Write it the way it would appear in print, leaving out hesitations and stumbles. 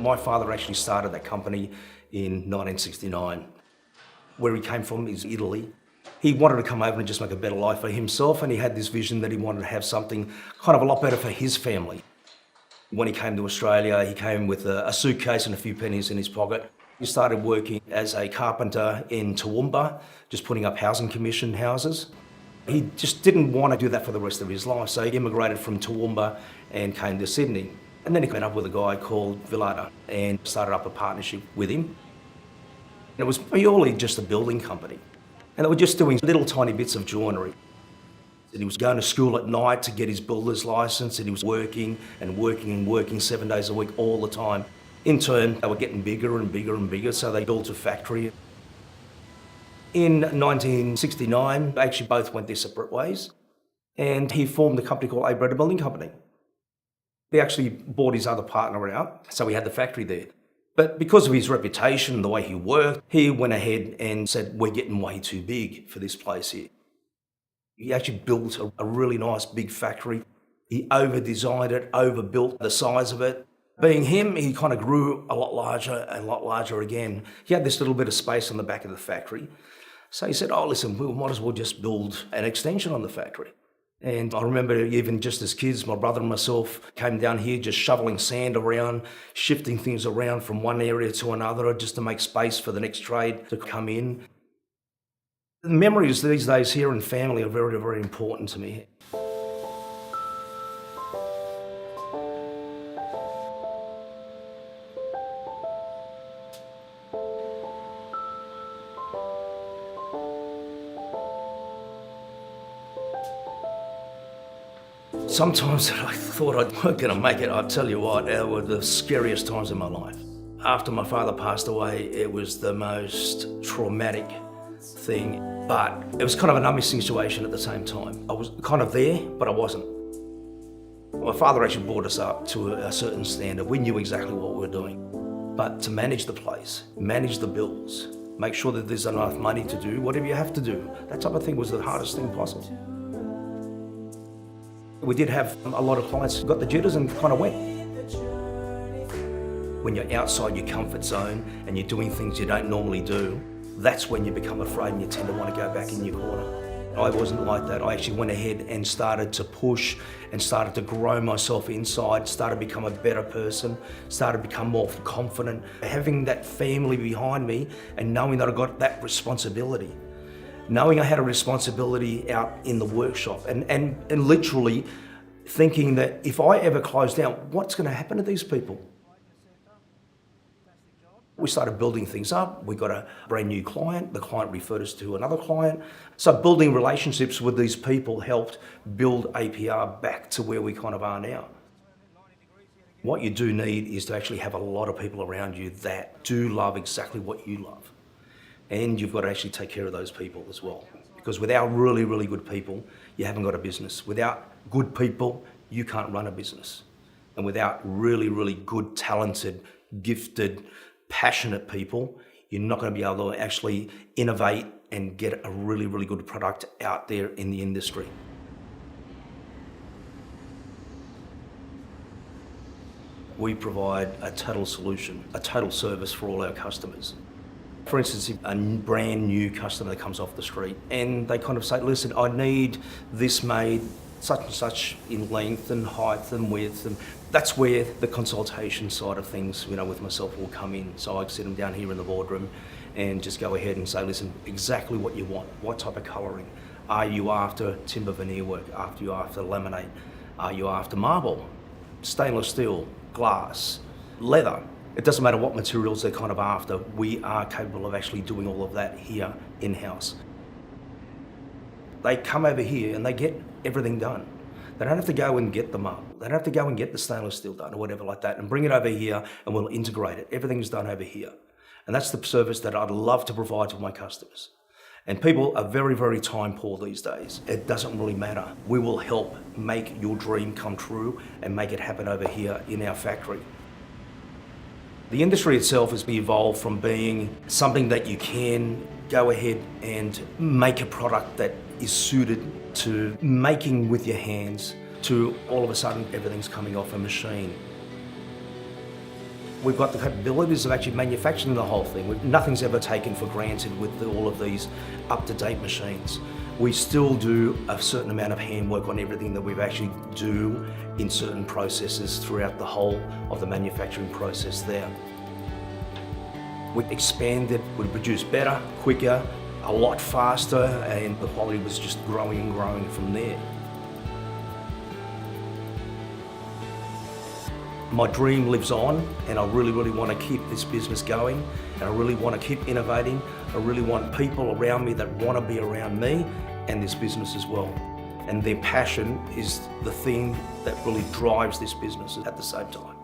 My father actually started that company in 1969. Where he came from is Italy. He wanted to come over and just make a better life for himself, and he had this vision that he wanted to have something kind of a lot better for his family. When he came to Australia, he came with a suitcase and a few pennies in his pocket. He started working as a carpenter in Toowoomba, just putting up housing commission houses. He just didn't want to do that for the rest of his life, so he immigrated from Toowoomba and came to Sydney. And then he met up with a guy called Villada and started up a partnership with him. And it was purely just a building company. And they were just doing little tiny bits of joinery. And he was going to school at night to get his builder's license, and he was working and working and working 7 days a week all the time. In turn, they were getting bigger and bigger and bigger, so they built a factory. In 1969, they actually both went their separate ways, and he formed a company called APR Building Company. He actually bought his other partner out, so he had the factory there. But because of his reputation and the way he worked, he went ahead and said, we're getting way too big for this place here. He actually built a really nice big factory. He over-designed it, overbuilt the size of it. Being him, he kind of grew a lot larger again. He had this little bit of space on the back of the factory. So he said, oh, listen, we might as well just build an extension on the factory. And I remember even just as kids, my brother and myself came down here just shoveling sand around, shifting things around from one area to another just to make space for the next trade to come in. The memories these days here in family are very, very important to me. Sometimes I thought I weren't going to make it. I'll tell you what, they were the scariest times in my life. After my father passed away, it was the most traumatic thing, but it was kind of a numbing situation at the same time. I was kind of there, but I wasn't. My father actually brought us up to a certain standard. We knew exactly what we were doing. But to manage the place, manage the bills, make sure that there's enough money to do whatever you have to do, that type of thing was the hardest thing possible. We did have a lot of clients who got the jitters and kind of went. When you're outside your comfort zone and you're doing things you don't normally do, that's when you become afraid and you tend to want to go back in your corner. I wasn't like that. I actually went ahead and started to push and started to grow myself inside, started to become a better person, started to become more confident. Having that family behind me and knowing that I got that responsibility. Knowing I had a responsibility out in the workshop and literally thinking that if I ever close down, what's going to happen to these people? We started building things up. We got a brand new client. The client referred us to another client. So building relationships with these people helped build APR back to where we kind of are now. What you do need is to actually have a lot of people around you that do love exactly what you love. And you've got to actually take care of those people as well. Because without really, really good people, you haven't got a business. Without good people, you can't run a business. And without really, really good, talented, gifted, passionate people, you're not going to be able to actually innovate and get a really, really good product out there in the industry. We provide a total solution, a total service for all our customers. For instance, if a brand new customer that comes off the street and they kind of say, listen, I need this made such and such in length and height and width, and that's where the consultation side of things, with myself will come in. So I sit them down here in the boardroom and just go ahead and say, listen, exactly what you want, what type of colouring. Are you after timber veneer work? Are you after laminate? Are you after marble, stainless steel, glass, leather? It doesn't matter what materials they're kind of after. We are capable of actually doing all of that here in-house. They come over here and they get everything done. They don't have to go and get the marble. They don't have to go and get the stainless steel done or whatever like that and bring it over here and we'll integrate it. Everything's done over here. And that's the service that I'd love to provide to my customers. And people are very, very time poor these days. It doesn't really matter. We will help make your dream come true and make it happen over here in our factory. The industry itself has evolved from being something that you can go ahead and make a product that is suited to making with your hands to all of a sudden everything's coming off a machine. We've got the capabilities of actually manufacturing the whole thing. Nothing's ever taken for granted with all of these up-to-date machines. We still do a certain amount of handwork on everything that we actually do in certain processes throughout the whole of the manufacturing process there. We expanded, we produced better, quicker, a lot faster, and the quality was just growing and growing from there. My dream lives on, and I really, really want to keep this business going, and I really want to keep innovating. I really want people around me that want to be around me and this business as well. And their passion is the thing that really drives this business at the same time.